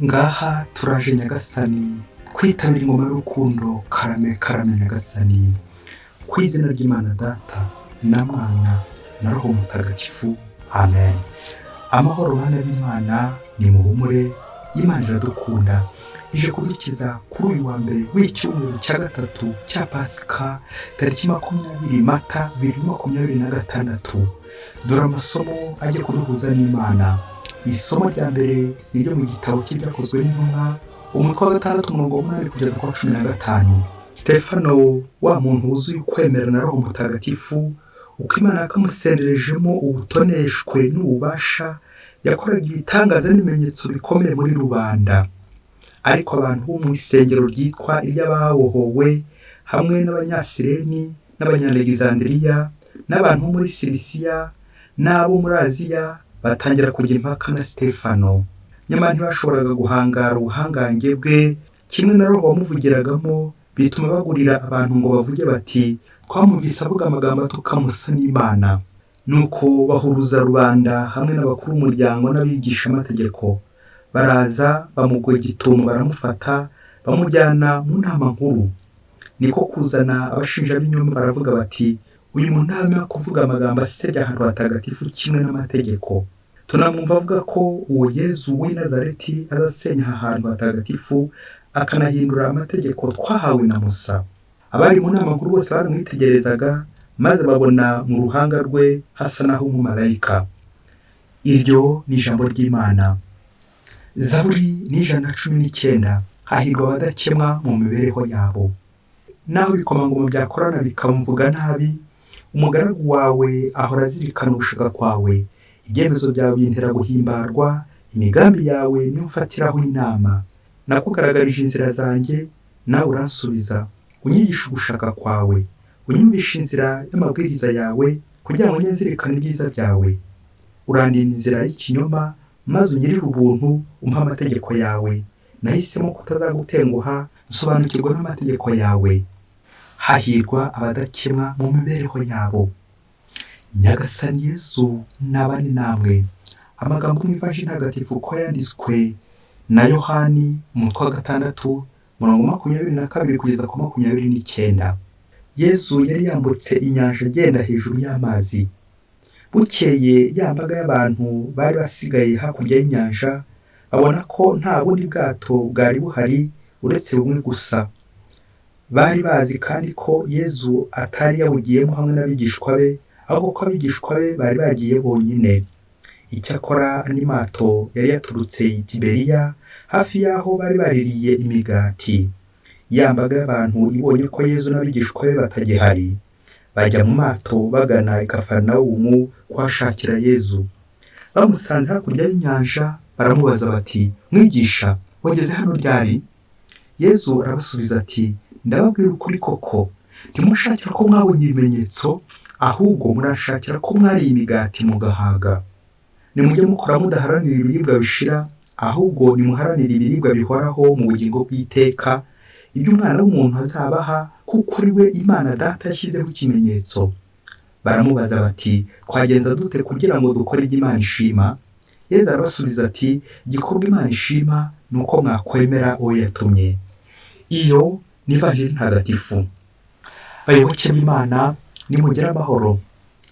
ngaha turaje nyagasani kwitabira ingoma y'urukundo karame karame nyagasani, ku izina ry'Imana Data na Mwana na Roho Mutagatifu, amen. Amahoro bana b'Imana, ni muhumure, Imana iradukunda, ije kudukiza kuri uyu wa mbere w'icyumweru cya gatatu cya Pasika, tariki 20 Mata 2026. Dore amasomo ajya kuduhuza n'Imana. Isomo rya mbere ni ryo mu gitabo cy'ibyakozwe n'intumwa, umutwe wa 6:8 kugeza kwa 15. Stefano, wa muntu wuzuye ukwemera na Roho Mutagatifu, uko Imana yakamusenderejemo ubutoneshwe n'ububasha, yakoraga ibitangaza n'ibimenyetso bikomeye muri rubanda. Ariko abantu bo mu isengero ryitwa iry'ababohowe, hamwe n'Abanyasireni n'Abanyalegizandiriya n'abantu bo muri Silisiya n'abo muri Aziya batangira kujya impaka na Stefano. Nyamara ntibashoboraga guhangara ubuhangange bwe, kimwe na Roho wamuvugiragamo, bituma bagurira abantu ngo bavuge bati, twamumvise avuga amagambo atuka Musa n'Imana. Nuko bahuruza rubanda hamwe n'abakuru b'umuryango n'abigisha amategeko, baraza bamugoye igitumo, baramufata bamujyana mu nama nkuru. Niko kuzana abashinja b'inyoma, baravuga bati, uyu muntu ntamenya kuvuga amagambo asebya ahantu hatagatifu kimwe n'amategeko. Tunamwumva avuga ko uwo Yezu w'i Nazareti azasenya aha hantu hatagatifu, akanahindura amategeko twahawe na Musa. Abari mu nama nkuru bose baramwitegerezaga, maze babona mu ruhanga rwe hasa naho umumarayika. Iryo ni ijambo ry'Imana. Zaburi ni 119. Hahirwa abadakemwa mu mibereho yabo. Naho ibikomangoma byakorana bikamvuga nabi, umugaragu wawe ahora azirikana ugushaka kwawe. Ibyemezo byawe bintera guhimbarwa, imigambi yawe niyo mfatiraho inama. Nakugaragarije inzira zanjye, nawe uransubiza, unyigisha ugushaka kwawe. Unyumvisha inzira y'amabwiriza yawe, kugira ngo njye nzirikane ibyiza byawe. Urandinda inzira y'ikinyoma, maze ungirire ubuntu, umpa amategeko yawe. Nahisemo kutazagutenguha, nsobanukirwa n'amategeko yawe. Hahirwa abadakemwa mu mibereho yabo. Nyagasani Yesu nabane namwe. Amagambo mu Ivanjili ntagatifu uko yanditswe na Yohani, umutwe wa 6, 22 kugeza ku 29. Yesu yari yambutse inyanja agenda hejuru y'amazi. Bukeye ya mbaga y'abantu bari basigaye hakurya y'inyanja, babona ko nta bundi bwato bwari buhari uretse bumwe gusa. Bari bazi kandi ko Yesu atari yabugiyemo hamwe n'abigishwa be, ahubwo ko abigishwa be bari bagiye bonyine. Icyakora andi mato yari yaturutse i Tiberiya, hafi y'aho bari baririye imigati. Ya mbaga y'abantu ibonye ko Yesu n'abigishwa be batagihari, bajya mu mato bagana i Kafarinawumu kuhashakira Yesu. Bamusanze hakurya y'inyanja, baramubaza bati, mwigisha, wageze hano ryari? Yesu arabasubiza ati, ndababwira ukuri koko, ntimushakira ko mwabonye ibimenyetso, ahubwo murashakira ko mwariye imigati mugahaga. Nimujye mukora mudaharanira ibiribwa bishira, ahubwo nimuharanire ibiribwa bihoraho mu bugingo bw'iteka, ibyo Umwana w'umuntu azabaha, kuko ari we Imana Data yashyizeho ikimenyetso. Baramubaza bati, twagenza dute kugira ngo dukore ibyo Imana ishima? Yesu arabasubiza ati, igikorwa Imana ishima ni uko mwakwemera uwo yatumye. Iyo ni Ivanjili ntagatifu. Bayoboke b'Imana, nimugire amahoro.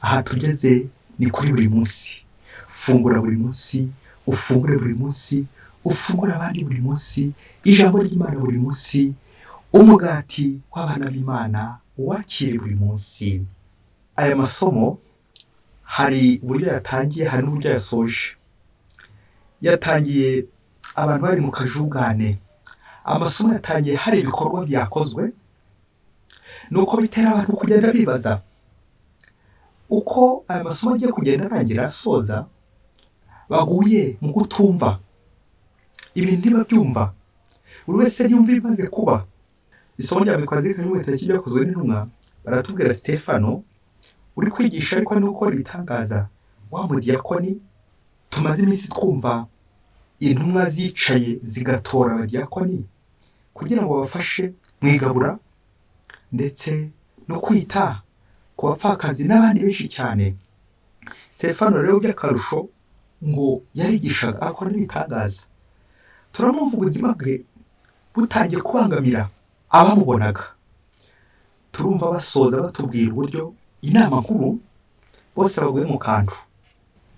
Aha tugeze ni kuri buri munsi. Fungura buri munsi, ufungure buri munsi, ufungure abandi buri munsi, ijambo ry'Imana buri munsi, umugati w'abana b'Imana wakire buri munsi. Aya masomo hari uburyo yatangiye, hari n'uburyo yasoje. Yatangiye abantu bari mu kajugane. Amasomo yatangiye hari ibikorwa byakozwe, nuko bitera abantu kugenda bibaza uko aya masomo agiye kugenda arangira asoza, baguye mu kutumva. Ibintu ntibabyumva, buri wese yumva ibimaze kuba. Isomo rya mbere twazirikanye mu gitabo cy'ibyakozwe n'intumwa, baratubwira Stefano uri kwigisha ariko no gukora ibitangaza, wa mudiyakoni tumaze iminsi twumva intumwa zicaye zigatora abadiyakoni kugira ngo babafashe mu igabura ndetse no kwita ku bapfakazi n'abandi benshi cyane. Stefano rero by'akarusho ngo yarigishaga akora n'ibitangaza. turamwumva ubuzima bwe butangiye kubangamira abamubonaga. Turumva basoza batubwira uburyo inama nkuru bose baguye mu kantu,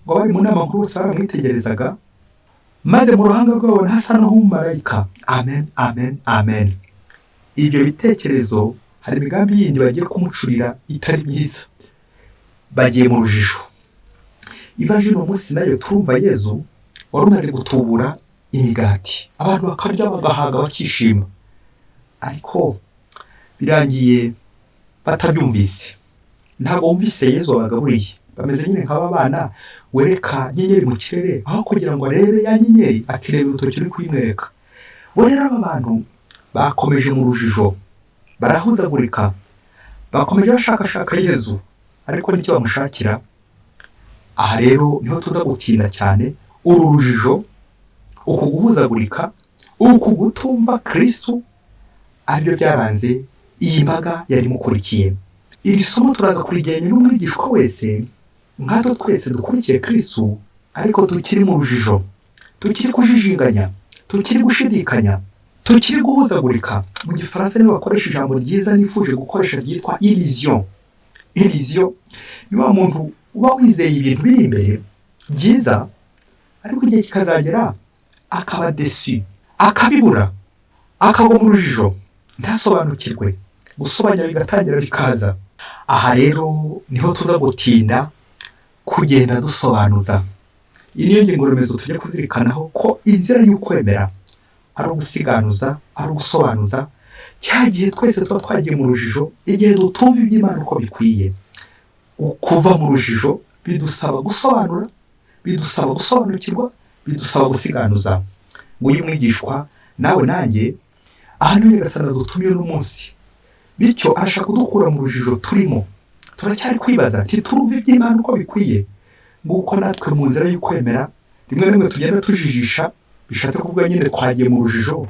ngo bari mu nama nkuru bose baramwitegerezaga, maze mu ruhanga rwabo hasa n'umumarayika. Amen, amen, amen. Ibyo bitekerezo hari imigambi yindi bagiye kumucurira itari myiza, bagiye mu rujijo. Ivanjiri uno munsi nayo turumva Yezu wari umaze gutubura imigati, abantu bakarya bagahaga bakishima, ariko birangiye batabyumvise. Ntabwo bumvise Yezu wabagaburiye, bameze nyine nk'aba bana wereka nyenyeri mu kirere, aho kugira ngo arebe ya nyenyeri akireba urutoki uri kuyimwereka. Bo rero aba bantu bakomeje mu rujijo, barahuzagurika, bakomeje bashakashaka Yezu, ariko nicyo bamushakira. Aha rero niho tuza gutinda cyane. Uru rujijo, uku guhuzagurika, uku gutumva Kristo, aribyo byaranze iyi mbaga yari mukurikiye. Iri somo turaza kurigenya n'umwigishwa wese, nkatwe twese dukurikiye Kristo, ariko tukiri mu rujijo, tukiri kujijinganya, tukiri gushidikanya, tukiri guhuzagurika. Mu gifaransa niho bakoresha ijambo ryiza nifuje gukoresha ryitwa illusion. Illusion ni wa muntu uba wizeye ibintu biri imbere byiza, ariko igihe kikazagera akaba desu, akabibura, akagwa mu rujijo, ntasobanukirwe, gusobanya bigatangira bikaza. Aha rero niho tuza gutinda kugenda dusobanuza. Iyi niyo ngingo remezo tujya kuzirikanaho, ko inzira y'ukwemera ari ugusiganuza, ari ugusobanuza. Cya gihe twese tuba twagiye mu rujijo, igihe dutumva iby'Imana uko bikwiye. Kuva mu rujijo bidusaba gusobanura, bidusaba gusobanukirwa, bidusaba gusiganuza. Ngo uyu mwigishwa nawe nanjye, aha niho Nyagasani dutumiye uno munsi, bityo arashaka kudukura mu rujijo turimo. Turacyari kwibaza, ntiturumva iby'Imana uko bikwiye, nguko natwe mu nzira y'ukwemera rimwe na rimwe tugenda tujijisha, bishatse kuvuga nyine twagiye mu rujijo,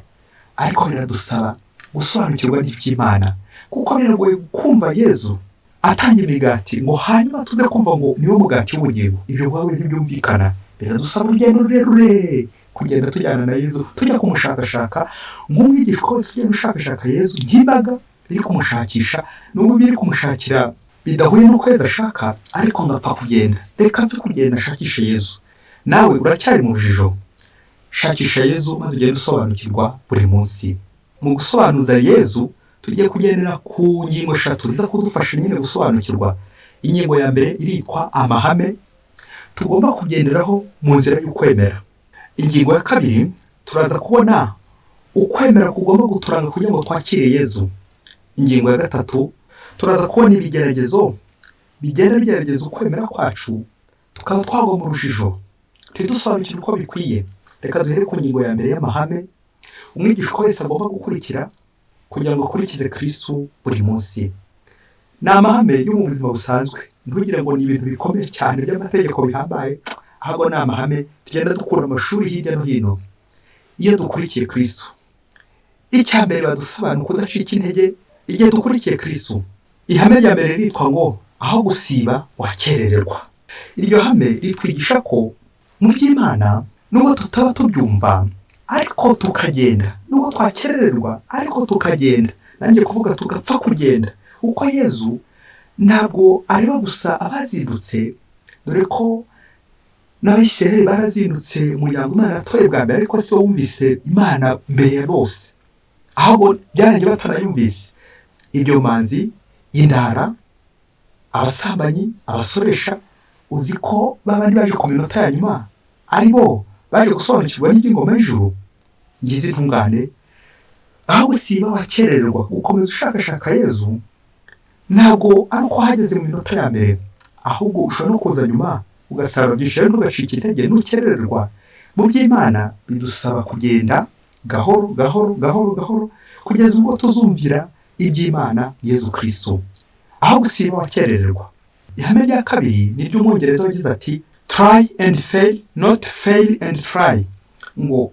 ariko biradusaba gusobanukirwa n'iby'Imana, kuko biragoye kumva Yezu atanga imigati ngo hanyuma tuze kumva ngo niwo mugati w'ubugingo. Ibyo wawe ntibyumvikana. Biradusaba urugendo rurerure kugenda tujyana na Yezu, tujya kumushakashaka nk'umwigishwa wese ugenda ushakashaka Yezu nk'imbaga iri kumushakisha. Nubwo biri kumushakira bidahuye n'uko Yezu ashaka, ariko ngapfa kugenda. Reka mfe kugenda shakisha Yezu. Nawe uracyari mu rujijo, shakisha Yezu maze ugende usobanukirwa buri munsi. Mu gusobanuza Yezu tugiye kugendera ku ngingo 3 ziza kudufasha nyine gusobanukirwa. Ingingo ya mbere iritwa amahame tugomba kugenderaho mu nzira y'ukwemera. Ingingo ya kabiri turaza kubona ukwemera kugomba guturanga kugira ngo twakire Yezu. Ingingo ya gatatu turaza kubona ibigeragezo bigenda bigerageza ukwemera kwacu, tukaba twagwa mu rujijo, ntidusobanukirwe uko bikwiye. Reka duhere ku ngingo ya mbere y'amahame umwigishwa wese agomba gukurikira kugira ngo akurikize Kristo buri munsi. Ni amahame yo mu buzima busanzwe, ntugire ngo ni ibintu bikomeye cyane by'amategeko bihambaye, ahubwo ni amahame tugenda dukura amashuri hirya no hino iyo dukurikiye Kristo. Icya mbere badusaba ni ukudacika intege igihe dukurikiye Kristo. Ihame rya mbere ritwa ngo aho gusiba wakerererwa. Iryo hame ritwigisha ko mu by'Imana nubwo tutaba tubyumva ariko tukagenda, nubwo twakerererwa ariko tukagenda, nanjye kuvuga tugapfa kugenda. Uko Yezu ntabwo areba gusa abazindutse, dore ko n'Abisirayeli barazindutse umuryango Imana yatoye bwa mbere, ariko se wumvise Imana mbere ya bose, ahubwo byarangiye batanayumvise. Ibyo manzi, indara, abasambanyi, abasoresha, uzi ko babandi baje ku minota ya nyuma ari bo baje gusobanukirwa n'iby'ingoma y'ijuru. Ngize intungane, aho gusiba wakerererwa gukomeza ushakashaka Yezu, ntabwo ari uko hageze mu minota ya mbere, ahubwo ushobora no kuza nyuma ugasarura byinshi, rero ntugacike intege ntukerererwa. Mu by'Imana bidusaba kugenda gahoro gahoro gahoro gahoro kugeza ubwo tuzumvira iby'Imana Yezu Kristo. Aho gusiba wakerererwa. Ihame rya kabiri ni ry'Umwongereza wagize ati try and fail, not fail and try. Ngo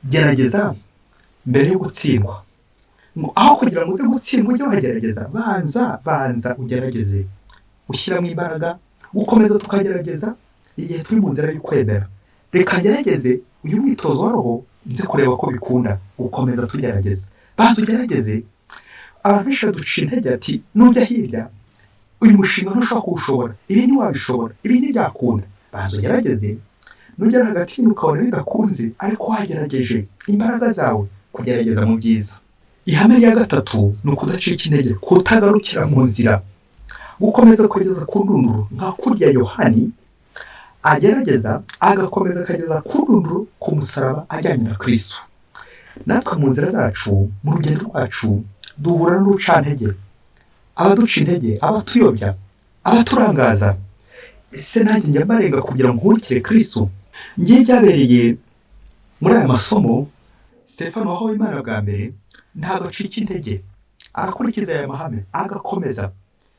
gerageza mbere yo gutsindwa. Ngo aho kugira ngo uze gutsindwa ujye wagerageza, banza ugerageze, ushyiramo imbaraga, gukomeza tukagerageza igihe turi mu nzira y'ukwemera. Reka ngerageze uyu mwitozo wa roho nze kureba ko bikunda gukomeza tugerageza. Banza ugerageze. Abantu benshi baduca intege ati nujya hirya uyu mushinga ntushobora kuwushobora, ibi ntiwabishobora, ibi ntibyakunda. Banza ugerageze. Nugera hagati ukabona bidakunze ariko wagerageje imbaraga zawe kugerageza mu byiza. Ihame rya gatatu ni ukudacika intege, kutagarukira mu nzira, gukomeza kugeza ku ndunduro nka kurya Yohani agerageza agakomeza akageza ku ndunduro ku musaraba ajyanye na Kristo. Natwe mu nzira zacu, mu rugendo rwacu duhura n'urucantege, abaduca intege, abatuyobya, abaturangaza. Ese nanjye njya mbarenga kugira ngo nkurikire Kristo? Ngiye byabereye muri aya masomo, Stefano wahawe Imana bwa mbere ntabwo acika intege, arakurikiza aya mahame agakomeza.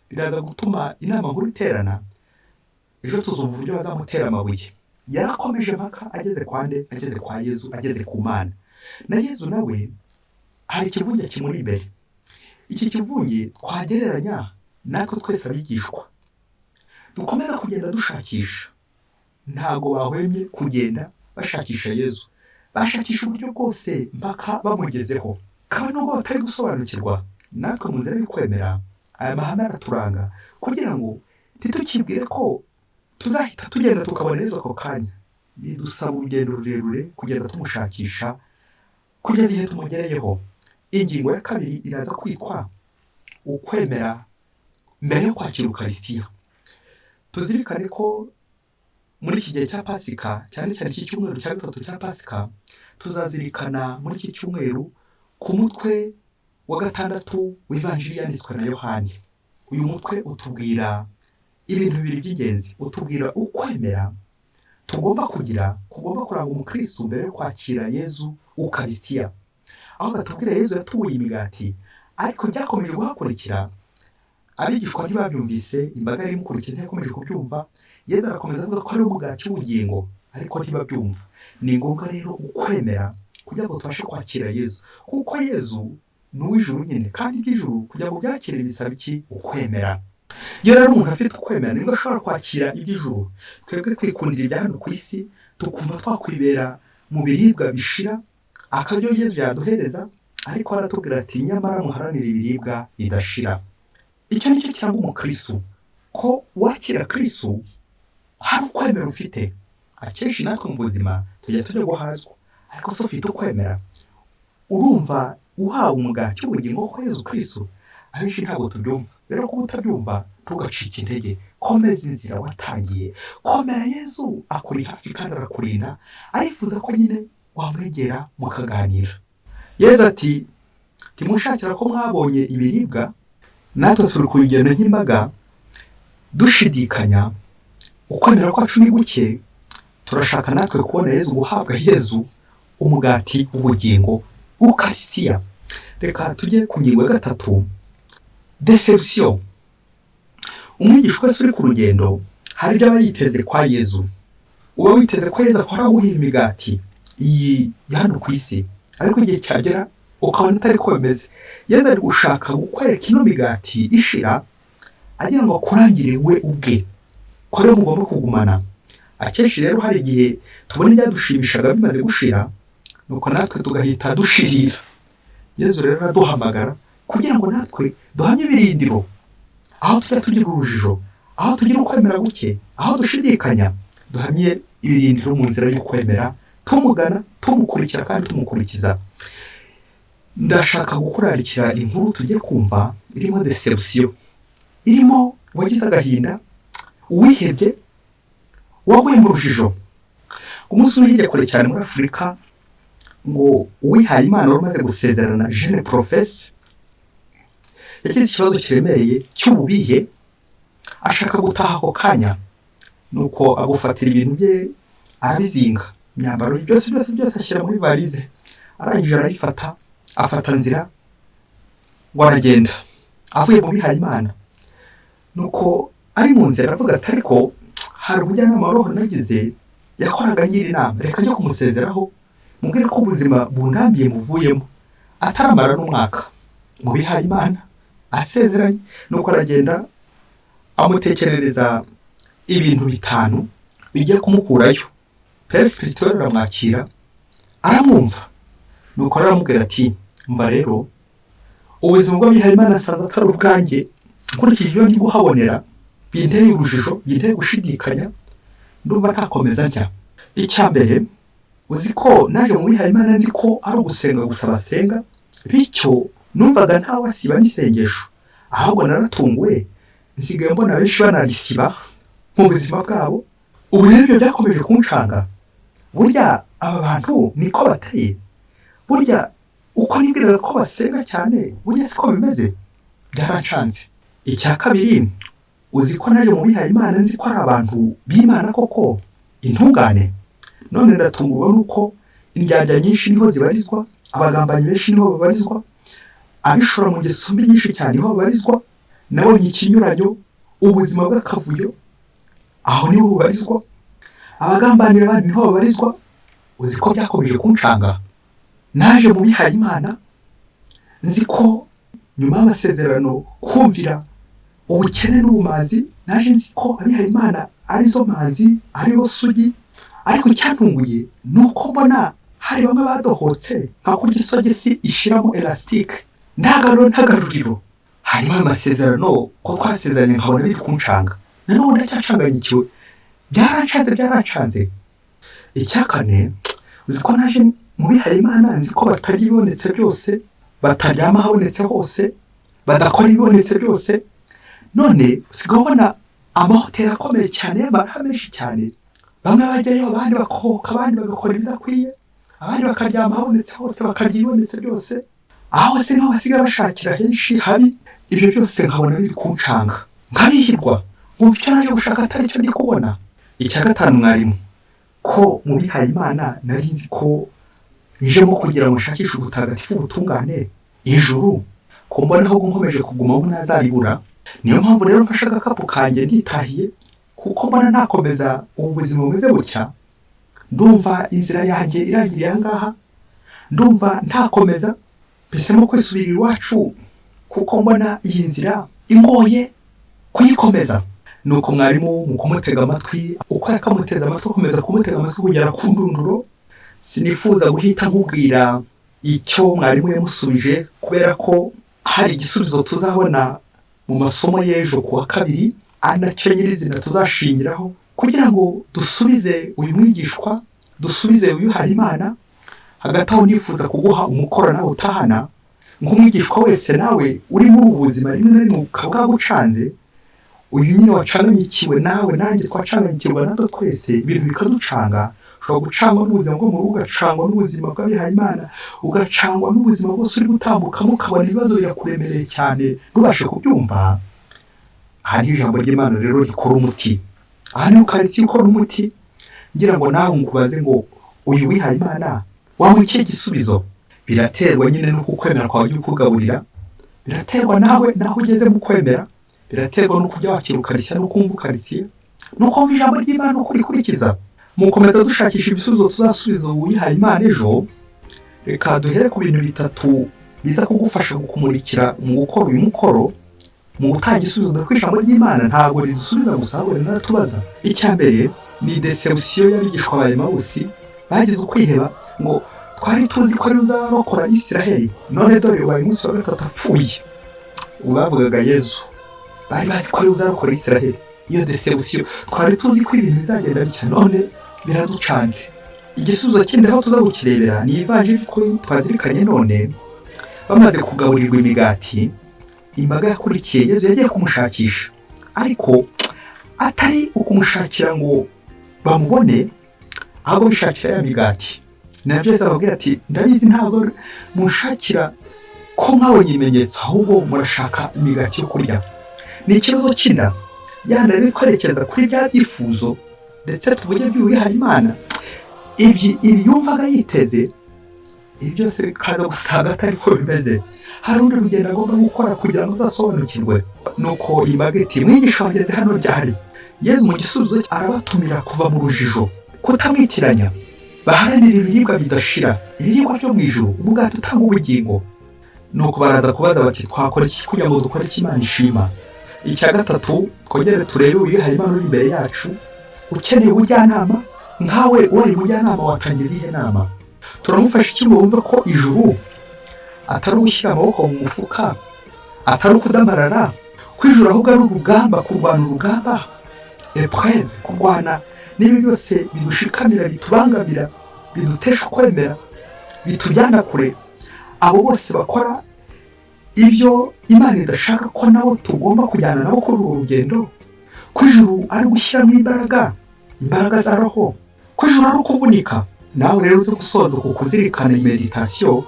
Biraza gutuma inama nkuru iterana, ejo tuzumva uburyo bazamutera amabuye. Yarakomeje mpaka ageze kwa nde? Ageze kwa Yezu, ageze ku Mana. Na Yezu nawe hari ikivunge kimuri imbere. Iki kivunge twagereranya natwe twese abigishwa, dukomeza kugenda dushakisha. Ntago bahwemye kugenda bashakisha Yezu, bashakisha uburyo bwose mpaka bamugezeho. Kandi nubwo batari gusobanukirwa, natwe mu nzira y'ukwemera aya mahame araturanga kugira ngo ntitukibwire ko tuzahita tugenda tukabona Yezu ako kanya. Bidusaba urugendo rurerure kugenda tumushakisha kugeza igihe tumugereyeho. Ingingo ya kabiri iraza kwitwa ukwemera mbere yo kwakira Ukaristiya. Tuzirikane ko muri iki gihe cya Pasika, cyane cyane iki cyumweru cya gatatu cya Pasika, tuzazirikana muri iki cyumweru ku mutwe wa gatandatu w'ivanjiri yanditswe na Yohani. Uyu mutwe utubwira ibintu bibiri by'ingenzi. Utubwira ukwemera tugomba kugira, kugomba kuranga umukristo mbere yo kwakira Yezu Ukaristiya. Aho batubwira Yezu yatubuye imigati, ariko byakomeje guhakurikira. Abigishwa ntibabyumvise, imbaga yari imukurikira ntiyakomeje kubyumva. Yezu arakomeza avuga ko ari umugati w'ubugingo, ariko ntibabyumva. Ni ngombwa rero ukwemera kugira ngo tubashe kwakira Yezu, kuko Yezu ni uw'ijuru nyine, kandi iby'ijuru kugira ngo byakire bisaba iki? Ukwemera. Iyo rero umuntu afite ukwemera nibwo ashobora kwakira iby'ijuru. Twebwe twikundira ibya hano ku isi, tukumva twakwibera mu biribwa bishira, akabyo Yezu yaduhereza, ariko aratubwira ati nyamara muharanire ibiribwa bidashira. Icyo nicyo kiranga umukristo, ko wakira Kristo hari ukwemera ufite. Akenshi natwe mu buzima tujya guhazwa, ariko se ufite ukwemera? Urumva uhawe umugati w'ubugingo kwa Yezu Kristo? Abenshi ntabwo tubyumva. Rero kuba utabyumva ntugacike intege, komeza inzira watangiye. Komera, Yezu akuri hafi kandi arakurinda, arifuza ko nyine wamwegera mukaganira. Yezu ati ntimushakira ko mwabonye ibiribwa, natwe turi ku rugendo nk'imbaga dushidikanya. Ukwemera kwacu ni guke, turashaka natwe kubona Yezu, guhabwa Yezu umugati w'ubugingo, Ukaristiya. Reka tujye ku ngingo ya gatatu, deception. Umwigishwa wese uri ku rugendo hari ibyo aba yiteze kwa Yezu. Uba witeze ko Yezu akora guha imigati iyi ya hano ku isi, ariko igihe cyagera ukabona atari ko bimeze. Yezu ari gushaka gukwereka ino migati ishira, agira ngo akurangire we ubwe ko rero mugomba kugumana. Akenshi rero hari igihe tubona ibyadushimishaga bimaze gushira, nuko natwe tugahita dushirira. Yezu rero araduhamagara kugira ngo natwe duhamye ibirindiro, aho tujya tugira urujijo, aho tugira ukwemera guke, aho dushidikanya, duhamye ibirindiro mu nzira y'ukwemera, tumugana, tumukurikira kandi tumukurikiza. Ndashaka gukurarikira inkuru tugiye kumva irimo deception, irimo wagize agahinda, uwihebye, waguye mu rujijo. Umunsi umwe hirya kure cyane muri Afurika, ngo uwihaye Imana wari umaze gusezerana, jeune professe, yagize ikibazo kiremereye cy'ububihe, ashaka gutaha ako kanya. Nuko agufatira ibintu bye arabizinga, imyambaro byose ashyira muri valize, arangije arayifata, afata nzira ngo aragenda avuye mu bihaye Imana. Nuko ari mu nzira aravuga ati ariko hari umujyanama w'Roho nagize yakoraga ngira inama, reka njye kumusezeraho mubwire ko ubuzima bunambiye muvuyemo, ataramara n'umwaka mu bihaye Imana asezeranye. Nuko aragenda amutekerereza ibintu bitanu bigiye kumukurayo. Père spirituel aramwakira, aramwumva. nuko aramubwira ati mva rero ubuzima bw'abihayimana asanzwe atari ubwanjye, nkurikije ibyo ndi guhabonera binteye urujijo, binteye gushidikanya, ndumva ntakomeza ntya. icya mbere, uzi ko naje mu bihayimana nzi ko ari ugusenga gusa basenga, bityo numvaga nta wasiba n'isengesho, ahubwo naratunguwe nsigaye mbona benshi banarisiba mu buzima bwabo. ubu rero ibyo byakomeje kunshanga. burya aba bantu niko bateye, burya uko nibwiraga ko basenga cyane burya siko bimeze. byarancanze. icya kabiri, uzi ko naje mu bihayimana nzi ko ari abantu b'Imana koko, intungane. none ndatungurwa nuko indyarya nyinshi niho zibarizwa, abagambanyi benshi niho babarizwa, abishora mu ngeso mbi nyinshi cyane niho babarizwa. nabonye ikinyuranyo, ubuzima bw'akavuyo aho niho bubarizwa, abagambanira abandi niho babarizwa. uzi ko byakomeje kunshanga. naje mu bihayimana nzi ko nyuma y'amasezerano kumvira ubukene n'ubumanzi, naje nzi ko abihayimana arizo manzi, aribo sugi. ariko icyantunguye ni uko mbona hari bamwe badohotse nka kurya isogisi ishiramo elastique, ntagaruriro. hanyuma ayo masezerano ko twasezeranye nkabona biri kunshanga, nanone ndacyacanganyikiwe. byarancanze. icya kane, uzi ko naje mu bihayimana nzi ko batarya ibibonetse byose, bataryama habonetse hose, badakora ibibonetse byose. none usigaye ubona amahoteli akomeye cyane y'amaraha menshi cyane, bamwe bajyayo abandi bakohoka, abandi bagakora ibidakwiye, abandi bakaryama habonetse hose, bakarya ibibonetse byose. aho se niho basigaye bashakira henshi habi. ibyo byose nkabona biri kunshanga, nkabihirwa, nkumva icyo naje gushaka atari cyo ndi kubona. icya gatanu, mwarimu, ko mu bihayimana nari nzi ko njemo kugira ngo nshakishe ubutagatifu, ubutungane, ijuru, ko mbona ahubwo nkomeje kuguma ngo ntazaribura. niyo mpamvu rero mfashe agakapu kanjye nditahiye, kuko mbona ntakomeza ubu buzima bumeze gutya. ndumva inzira yanjye irangiriye aha ngaha, ndumva ntakomeza, mpisemo kwisubirira iwacu, kuko mbona iyi nzira ingoye kuyikomeza. nuko mwarimu mu kumutega amatwi, uko yakamuteza amatwi, akomeza kumutega amatwi kugera ku ndunduro, sinifuza guhita nkubwira icyo mwarimu yamusubije, kubera ko hari igisubizo tuzabona mu masomo y'ejo ku wa kabiri, anacyo nyirizina tuzashingiraho kugira ngo dusubize uyu mwigishwa, dusubize uyu Hayimana. hagati aho nifuza kuguha umukoro nawe utahana, nk'umwigishwa wese nawe uri muri ubu buzima rimwe na rimwe ukaba bwagucanze, uyu nyine wacanganyikiwe nawe nanjye twacanganyikirwa natwo twese, ibintu bikaducanga. ushobora gucangwa n'ubuzima bwo mu rugo, ugacangwa n'ubuzima bw'abihayimana, ugacangwa n'ubuzima bwose uri gutambukamo, ukabona ibibazo birakuremereye cyane ntubashe kubyumva. aha ni ijambo ry'Imana rero rikora umuti, aha ni ukaritsiye ukora umuti. ngira ngo nawe nkubaze ngo uyu wihayimana wamuha ikihe gisubizo? biraterwa nyine no kukwemera kwawe ujya ukugaburira, biraterwa nawe naho ugeze mu kwemera, biraterwa no kujya wakira ukarishya, no kumva ukaritsiye, no kumva ijambo ry'Imana uko urikurikiza. mukomeza dushakisha ibisubizo tuzasubiza uwihayimana ejo. reka duhere ku bintu bitatu biza kugufasha kumurikira mu gukora uyu mukoro, mu gutanga igisubizo dore ko ijambo ry'Imana ntabwo ridusubiza gusa, ahubwo rinatubaza. icya mbere ni deception y'abigishwa ba Emawusi, bagize ukwiheba ngo twari tuzi ko ari uzaba bakora Isiraheli, none dore wabaye umunsi wa gatatu apfuye. ubu bavugaga Yezu, bari bazi ko ari uzaba bakora Isiraheli. iyo deception, twari tuzi ko ibintu bizagenda bitya, none biraducanze. igisubizo kindi aho tuza kukirebera ni ivanjiri twazirikanye. none bamaze kugaburirwa imigati, imbaga yakurikiye Yezu yagiye kumushakisha, ariko atari ukumushakira ngo bamubone, ahubwo bishakira ya migati. nabyo yazababwira ati ndabizi ntabwo mushakira ko mwabonye ibimenyetso, ahubwo murashaka imigati yo kurya. ni ikibazo cy'inda yandi ari kwerekeza kuri bya byifuzo, ndetse tuvuge by'uwihayimana, ibi yumvaga yiteze, ibi byose bikaza gusanga atari ko bimeze. hari undi rugendo agomba gukora kugira ngo azasobanukirwe. nuko iyi mbaga iti mwigisha wageze hano ryari? Yezu mu gisubizo arabatumira kuva mu rujijo, kutamwitiranya, baharanira ibiribwa bidashira, ibiribwa byo mu ijuru, umugati utanga ubugingo. nuko baraza kubaza bati twakora iki kugira ngo dukore icyo Imana ishima? icya gatatu, twongere turebe uwihayimana uri imbere yacu, ukeneye ubujyanama, nkawe ubaye umujyanama watangira iyihe nama? turamufasha iki ngo wumve ko ijuru atari ugushyira amaboko mu mufuka, atari ukudamarara, ko ijuru ahubwo ari urugamba, kurwana urugamba, epreve, kurwana n'ibi byose bidushikamira, bitubangamira, bidutesha ukwemera, bitujyana kure. Abo bose bakora ibyo Imana idashaka ko nabo tugomba kujyana nabo kuri uru rugendo, ko ijuru ari gushyiramo imbaraga za roho, ko ijuru ari ukuvunika. Nawe rero uzi gusoza ku kuzirikana iyi meditasiyo,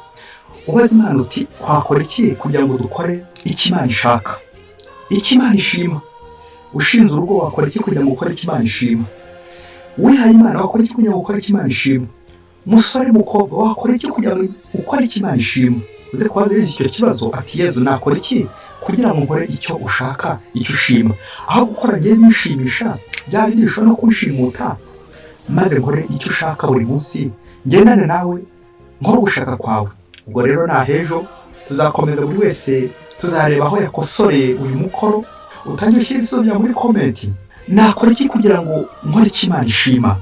ubaza Imana uti twakora iki kugira ngo dukore icyo Imana ishaka, icyo Imana ishima. Ushinze urugo wakora iki kugira ngo ukore icyo Imana ishima? Wihaye Imana wakora iki kugira ngo ukore icyo Imana ishima? Musore mukobwa wakora iki kugira ngo ukore icyo Imana ishima? Uze kubaza icyo kibazo ati Yezu nakora iki kugira ngo nkore icyo ushaka, icyo ushima, aho gukora ngiye nishimisha bya bindi bishobora no kunshimuta, maze nkore icyo ushaka buri munsi, ngendane nawe nkore ugushaka kwawe. Ubwo rero nahejo tuzakomeza, buri wese tuzareba aho yakosoreye uyu mukoro. Utangiye ushyira ibisubizo muri komenti, nakora iki kugira ngo nkore icyo Imana ishima?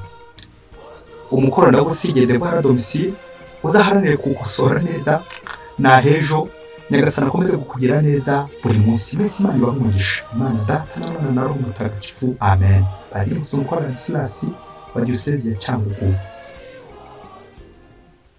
Umukoro ndagusigiye devoir à domicile, uzaharanire kuwukosora neza. Nahejo Nyagasani akomeze kukugira neza buri munsi. Mwese Imana ibahe umugisha. Imana Data na Mwana na Roho Mutagatifu. Amen. Padiri Musumukora Ladislas wa Diyosezi ya Cyangugu.